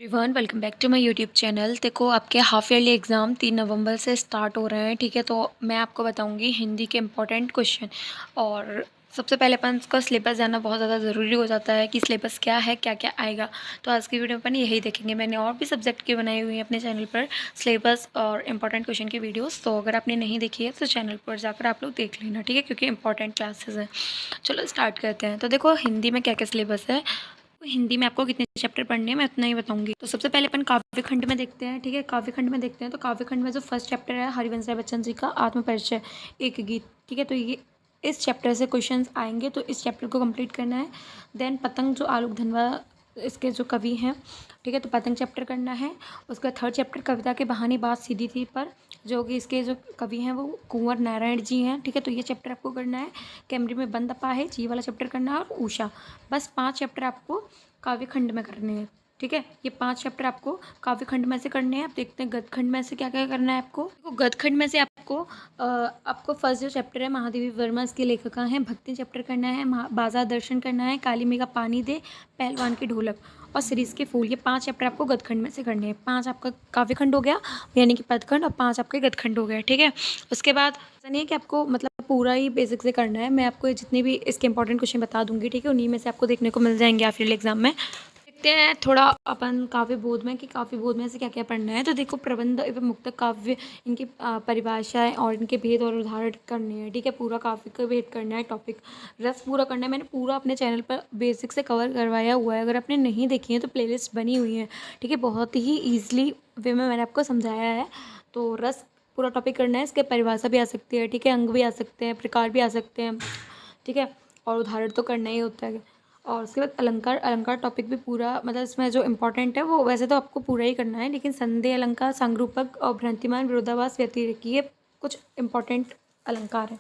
Everyone welcome back to my YouTube channel. देखो आपके half yearly exam 3 नवंबर से start हो रहे हैं, ठीक है। तो मैं आपको बताऊंगी हिंदी के इम्पोर्टेंट क्वेश्चन। और सबसे पहले अपन इसका सिलेबस जानना बहुत ज़्यादा ज़रूरी हो जाता है कि सिलेबस क्या है, क्या क्या आएगा। तो आज की वीडियो में अपन यही देखेंगे। मैंने और भी सब्जेक्ट की बनाई हुई है अपने चैनल पर सिलेबस और इंपॉर्टेंट क्वेश्चन की वीडियोज़। तो अगर आपने नहीं देखी है तो चैनल पर जाकर आप लोग देख लेना, ठीक है, क्योंकि इंपॉर्टेंट क्लासेस हैं। चलो स्टार्ट करते हैं। तो देखो हिंदी में क्या क्या सिलेबस है। तो हिंदी में आपको कितने चैप्टर पढ़ने हैं मैं उतना ही बताऊंगी। तो सबसे पहले अपन काव्य खंड में देखते हैं, ठीक है। काव्य खंड में देखते हैं तो काव्य खंड में जो फर्स्ट चैप्टर है हरिवंश राय बच्चन जी का आत्मपरिचय एक गीत, ठीक है। तो ये इस चैप्टर से क्वेश्चंस आएंगे, तो इस चैप्टर को कंप्लीट करना है। देन पतंग जो आलोक धनवा इसके जो कवि हैं, ठीक है, तो पतंग चैप्टर करना है। उसका थर्ड चैप्टर कविता के बहाने बात सीधी थी पर, जो कि इसके जो कवि हैं वो कुंवर नारायण जी हैं, ठीक है। तो ये चैप्टर आपको करना है। कैमरे में बंद अपा है जी वाला चैप्टर करना है, और उषा। बस 5 चैप्टर आपको काव्य खंड में करने हैं, ठीक है। ये 5 चैप्टर आपको काव्य खंड में से करने हैं। आप देखते हैं गद्य खंड में से क्या क्या करना है आपको। देखो गद्य खंड में से आपको फर्स्ट जो चैप्टर है महादेवी वर्मा इसके लेखिका हैं, भक्ति चैप्टर करना है, बाजार दर्शन करना है, काली मेघा पानी दे, पहलवान की ढोलक और सीरीज के फूल। ये 5 चैप्टर आपको गद्य खंड में से करने हैं। 5 आपका काव्य खंड हो गया, यानी कि पद खंड, और 5 आपके गद्य खंड हो गए, ठीक है। उसके बाद ऐसा नहीं है कि आपको मतलब पूरा ही बेसिक से करना है। मैं आपको ये जितने भी इसके इंपॉर्टेंट क्वेश्चन बता दूंगी, ठीक है, उन्हीं में से आपको देखने को मिल जाएंगे आफ्टर एग्जाम में। देखते हैं थोड़ा अपन काव्य बोध में कि काव्य बोध में से क्या क्या पढ़ना है। तो देखो प्रबंध एवं मुक्तक काव्य, इनकी परिभाषाएं और इनके भेद और उदाहरण करने हैं, ठीक है। पूरा काव्य का भेद करना है, टॉपिक रस पूरा करना है। मैंने पूरा अपने चैनल पर बेसिक से कवर करवाया हुआ है, अगर आपने नहीं देखी है तो प्लेलिस्ट बनी हुई है, ठीक है। बहुत ही ईजिली वे में मैंने आपको समझाया है। तो रस पूरा टॉपिक करना है। इसके परिभाषा भी आ सकती है, ठीक है, अंग भी आ सकते हैं, प्रकार भी आ सकते हैं, ठीक है, और उदाहरण तो करना ही होता है। और उसके बाद अलंकार, अलंकार टॉपिक भी पूरा, मतलब इसमें जो इंपॉर्टेंट है वो वैसे तो आपको पूरा ही करना है, लेकिन संदेह अलंकार, सांगरूपक और भ्रांतिमान, विरोधाभास, व्यतिरेकी, ये कुछ इंपॉर्टेंट अलंकार है।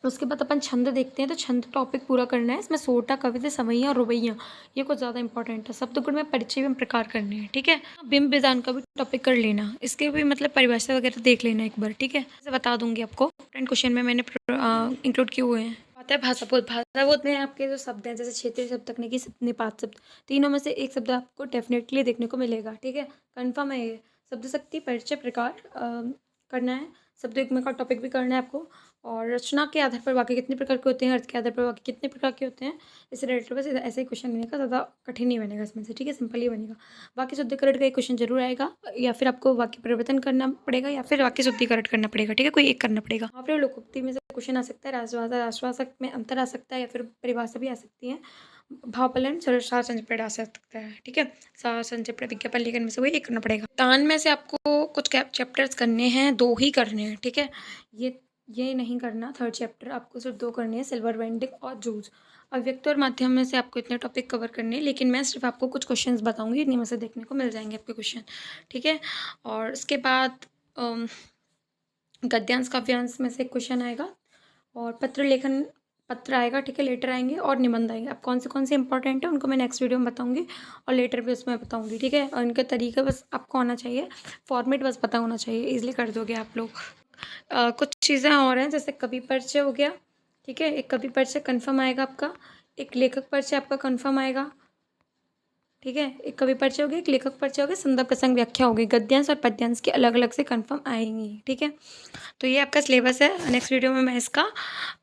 उसके बाद अपन छंद देखते हैं। तो छंद टॉपिक पूरा करना है। इसमें सोटा, कविता, समैया और रुबैया, ये कुछ ज़्यादा इंपॉर्टेंट है। शब्दगुण में परिचय एवं प्रकार करने हैं, ठीक है। बिंब विधान का भी टॉपिक कर लेना, इसके भी मतलब परिभाषा वगैरह देख लेना एक बार, ठीक है। जैसे बता दूंगी आपको, फ्रेंड क्वेश्चन में मैंने इंक्लूड किए हुए हैं। आता है भाषा बोध। भाषा बोध में आपके जो शब्द हैं जैसे क्षेत्रीय शब्द, तकनीकी शब्द, निपात शब्द, तीनों में से एक शब्द आपको डेफिनेटली देखने को मिलेगा, ठीक है, कन्फर्म है ये। शब्द शक्ति, परिचय, प्रकार करना है। शब्द युग्म का टॉपिक भी करना है आपको। और रचना के आधार पर वाक्य कितने प्रकार के होते हैं, अर्थ के आधार पर वाक्य कितने प्रकार के होते हैं, इससे रिलेटेड बस ऐसे ही क्वेश्चन बनेगा, ज़्यादा कठिन नहीं बनेगा इसमें से, ठीक है, सिंपल ही बनेगा। वाक्य शुद्धिकरण का एक क्वेश्चन जरूर आएगा, या फिर आपको वाक्य परिवर्तन करना पड़ेगा, या फिर वाक्य शुद्धिकरण करना पड़ेगा, ठीक है, कोई एक करना पड़ेगा। वहाँ पर लोकोक्ति में से क्वेश्चन आ सकता है, राष्ट्रभाषा राष्ट्रभाषा में अंतर आ सकता है, या फिर परिभाषा भी आ सकती है। भावपलन, सार संचय आ सकता है, ठीक है, सार संचय विज्ञापन लेखन में से वही एक करना पड़ेगा। तान में से आपको कुछ चैप्टर्स करने हैं, 2 ही करने हैं, ठीक है। ये नहीं करना, थर्ड चैप्टर आपको सिर्फ 2 करने हैं, सिल्वर वेंडिंग और जूझ। अव्यक्त और माध्यम में से आपको इतने टॉपिक कवर करने हैं, लेकिन मैं सिर्फ आपको कुछ क्वेश्चंस बताऊंगी, इतने में से देखने को मिल जाएंगे आपके क्वेश्चन, ठीक है। और उसके बाद गद्यांश काव्यांश में से एक क्वेश्चन आएगा, और पत्र लेखन पत्र आएगा, ठीक है, लेटर आएंगे और निबंध आएंगे। अब कौन से इंपॉर्टेंट है उनको मैं नेक्स्ट वीडियो में बताऊंगी, और लेटर भी उसमें बताऊंगी, ठीक है। और इनका तरीका बस आपको आना चाहिए, फॉर्मेट बस पता होना चाहिए, इजीली कर दोगे आप लोग। कुछ चीज़ें और हैं, जैसे कवि परिचय हो गया, ठीक है, एक कवि परिचय कन्फर्म आएगा आपका, एक लेखक परिचय आपका कन्फर्म आएगा, ठीक है, एक कवि परिचय हो गया, एक लेखक परिचय हो गया, संदर्भ प्रसंग व्याख्या हो गई, गद्यांश और पद्यांश के अलग अलग से कन्फर्म आएंगी, ठीक है। तो ये आपका सिलेबस है। नेक्स्ट वीडियो में मैं इसका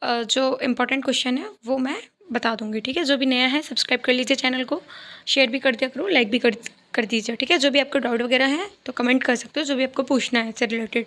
जो इम्पोर्टेंट क्वेश्चन है वो मैं बता दूंगी, ठीक है। जो भी नया है सब्सक्राइब कर लीजिए चैनल को, शेयर भी कर दिया करो, लाइक भी कर दीजिए, ठीक है। जो भी आपको डाउट वगैरह है तो कमेंट कर सकते हो, जो भी आपको पूछना है इससे रिलेटेड।